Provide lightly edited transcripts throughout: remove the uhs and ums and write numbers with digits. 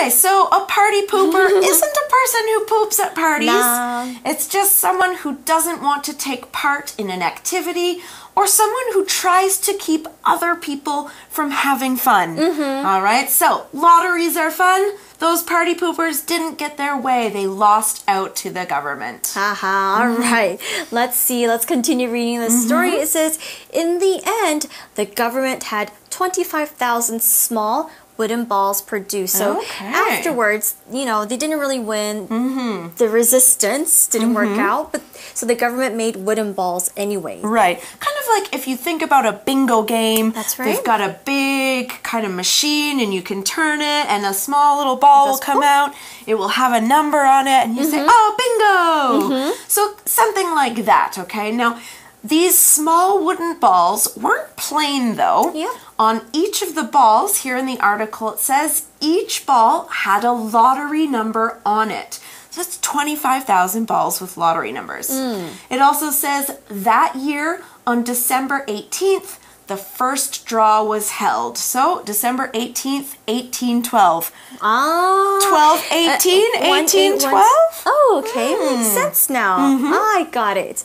Anyway, so a party pooper isn't a person who poops at parties. Nah. It's just someone who doesn't want to take part in an activity or someone who tries to keep other people from having fun. All right, so lotteries are fun. Those party poopers didn't get their way. They lost out to the government. All right. Let's see. Let's continue reading the story. It says, in the end, the government had 25,000 small wooden balls produced. So afterwards, you know, they didn't really win. The resistance didn't work out, but so the government made wooden balls anyway. Right. Kind of like if you think about a bingo game. That's right. They've got a big kind of machine and you can turn it and a small little ball will come out. It will have a number on it and you say, oh, bingo! So something like that, okay? Now, these small wooden balls weren't plain though. Yep. On each of the balls, here in the article, it says each ball had a lottery number on it. So that's 25,000 balls with lottery numbers. It also says that year, on December 18th, the first draw was held. So, December 18th, 1812. 1218, 1812? Oh, okay. Makes sense now. I got it.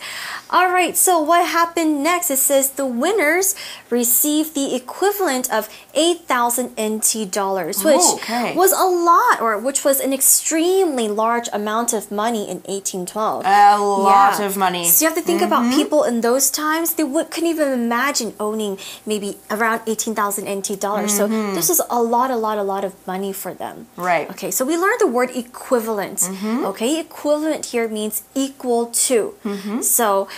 All right, so what happened next? It says the winners received the equivalent of 8,000 NT dollars, which was a lot, or which was an extremely large amount of money in 1812. A lot of money. So you have to think about people in those times. They couldn't even imagine owning maybe around 18,000 NT dollars. So this is a lot of money for them. Right. Okay, so we learned the word equivalent. Okay, equivalent here means equal to. So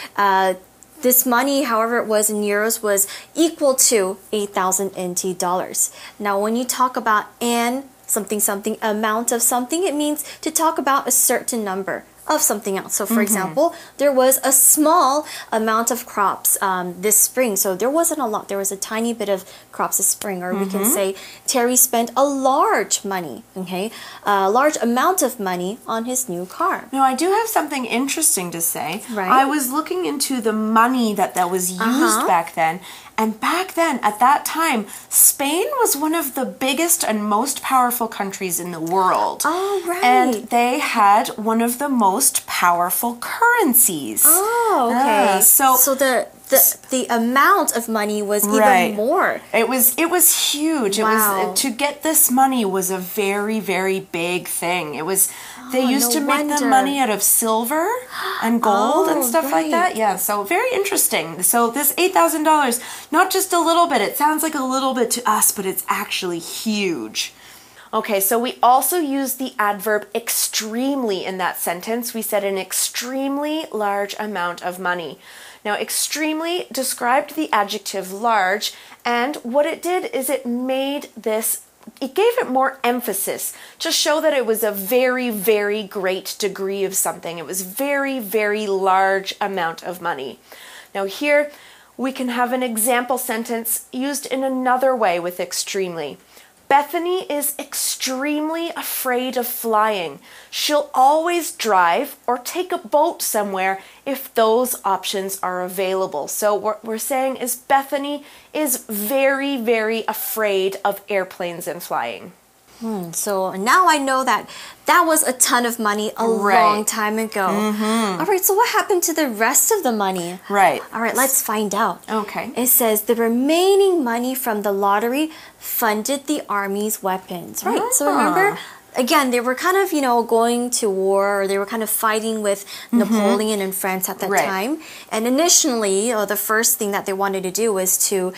this money, however it was in euros, was equal to 8,000 NT dollars. Now, when you talk about an something amount of something, it means to talk about a certain number of something else. So for example, there was a small amount of crops this spring. So there wasn't a lot. There was a tiny bit of crops this spring. Or we can say Terry spent a large money, okay? A large amount of money on his new car. Now, I do have something interesting to say. Right. I was looking into the money that was used back then. And back then, at that time, Spain was one of the biggest and most powerful countries in the world. Oh, right. And they had one of the most powerful currencies. Oh, okay. So the amount of money was even more. It was huge. Wow. It was to get this money was a very, very big thing. It was they used to make the money out of silver and gold and stuff like that. Yeah, so very interesting. So this $8,000, not just a little bit. It sounds like a little bit to us, but it's actually huge. Okay, so we also use the adverb extremely in that sentence. We said an extremely large amount of money. Now, extremely described the adjective large, and what it did is it gave it more emphasis to show that it was a very, very great degree of something. It was very, very large amount of money. Now here, we can have an example sentence used in another way with extremely. Bethany is extremely afraid of flying. She'll always drive or take a boat somewhere if those options are available. So what we're saying is Bethany is very, very afraid of airplanes and flying. So now I know that was a ton of money a long time ago. All right, so what happened to the rest of the money? Right. All right, let's find out. Okay. It says the remaining money from the lottery funded the army's weapons. Right, so remember, again, they were kind of, going to war, or they were kind of fighting with Napoleon and France at that time. And initially, the first thing that they wanted to do was to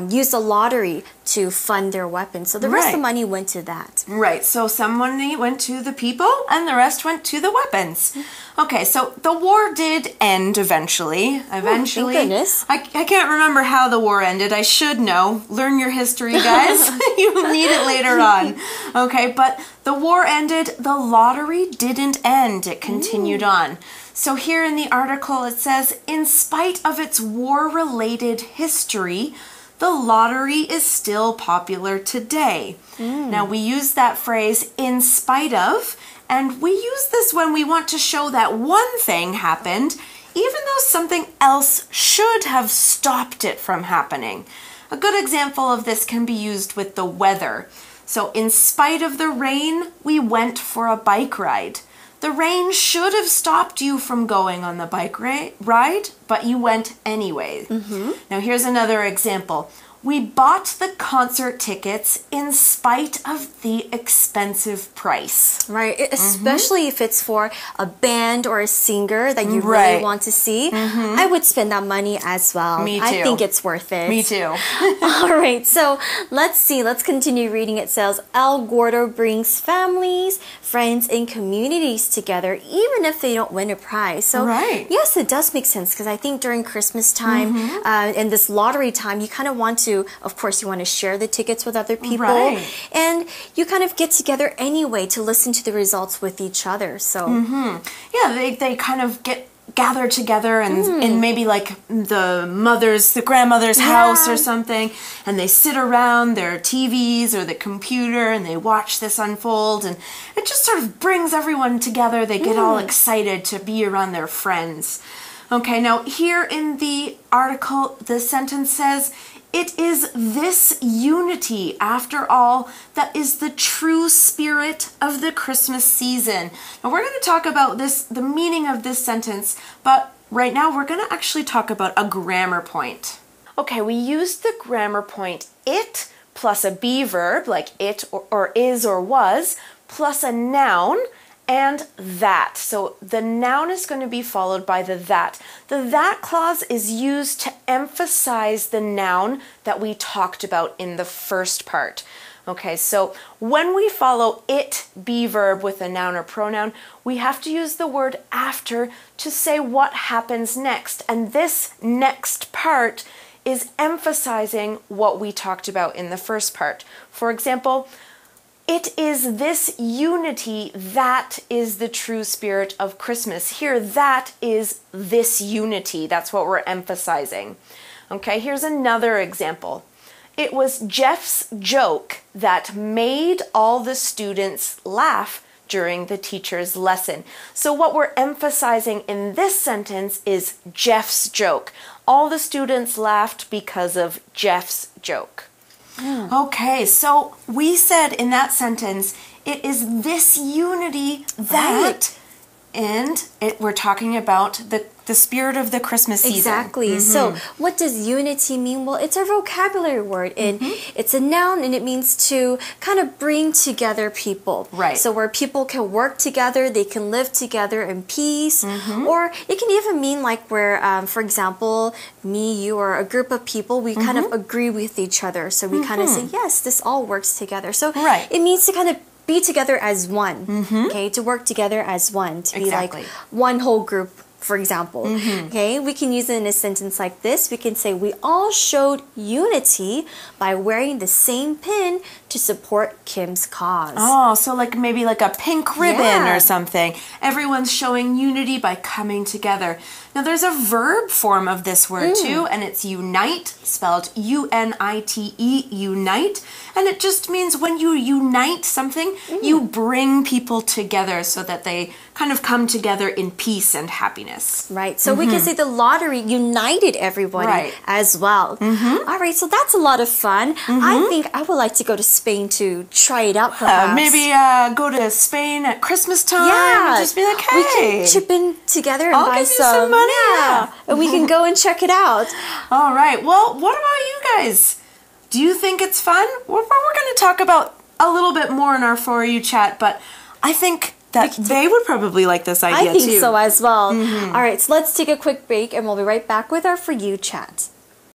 use the lottery to fund their weapons. So the rest of the money went to that. Right, so some money went to the people and the rest went to the weapons. Okay, so the war did end eventually. Thank goodness. I can't remember how the war ended. I should know. Learn your history, guys. You'll need it later on. Okay, but the war ended. The lottery didn't end. It continued on. So here in the article it says, in spite of its war-related history, the lottery is still popular today. Now we use that phrase, in spite of, and we use this when we want to show that one thing happened, even though something else should have stopped it from happening. A good example of this can be used with the weather. So in spite of the rain, we went for a bike ride. The rain should have stopped you from going on the bike ride, but you went anyway. Now here's another example. We bought the concert tickets in spite of the expensive price. Right, especially if it's for a band or a singer that you really want to see. I would spend that money as well. Me too. I think it's worth it. Me too. All right, so let's see. Let's continue reading. It says, El Gordo brings families, friends, and communities together, even if they don't win a prize. So yes, it does make sense because I think during Christmas time and this lottery time, you kind of want to, of course, you want to share the tickets with other people. And you kind of get together anyway to listen to the results with each other. So yeah, they kind of gather together and in maybe like the grandmother's house or something, and they sit around their TVs or the computer and they watch this unfold, and it just sort of brings everyone together. They get all excited to be around their friends. Okay, now here in the article, the sentence says, it is this unity, after all, that is the true spirit of the Christmas season. Now we're going to talk about the meaning of this sentence, but right now we're going to actually talk about a grammar point. Okay, we used the grammar point it plus a be verb, like it or is or was, plus a noun, and that. So the noun is going to be followed by the that. The that clause is used to emphasize the noun that we talked about in the first part. Okay, so when we follow it, be verb with a noun or pronoun, we have to use the word after to say what happens next. And this next part is emphasizing what we talked about in the first part. For example, it is this unity that is the true spirit of Christmas. Here, that is this unity. That's what we're emphasizing. Okay, here's another example. It was Jeff's joke that made all the students laugh during the teacher's lesson. So what we're emphasizing in this sentence is Jeff's joke. All the students laughed because of Jeff's joke. Okay, so we said in that sentence, it is this unity that, and we're talking about the spirit of the Christmas season. Exactly. So what does unity mean? Well, it's a vocabulary word, and it's a noun, and it means to kind of bring together people. Right. So where people can work together, they can live together in peace, or it can even mean like where, for example, me, you, or a group of people, we kind of agree with each other. So we kind of say, yes, this all works together. So it means to kind of be together as one, okay, to work together as one, to be like one whole group, for example. Okay, we can use it in a sentence like this. We can say, we all showed unity by wearing the same pin to support Kim's cause. Oh, so like maybe like a pink ribbon or something. Everyone's showing unity by coming together. Now there's a verb form of this word too, and it's unite, spelled U-N-I-T-E, unite. And it just means when you unite something, you bring people together so that they kind of come together in peace and happiness. Right, so we can say the lottery united everybody as well. All right, so that's a lot of fun. I think I would like to go to Spain to try it out perhaps. Maybe go to Spain at Christmas time and just be like, hey. We can chip in together and buy some money. And we can go and check it out. All right, well, what about you guys? Do you think it's fun? We're going to talk about a little bit more in our For You chat, but I think that they would probably like this idea too. I think so as well. All right, so let's take a quick break and we'll be right back with our For You chat.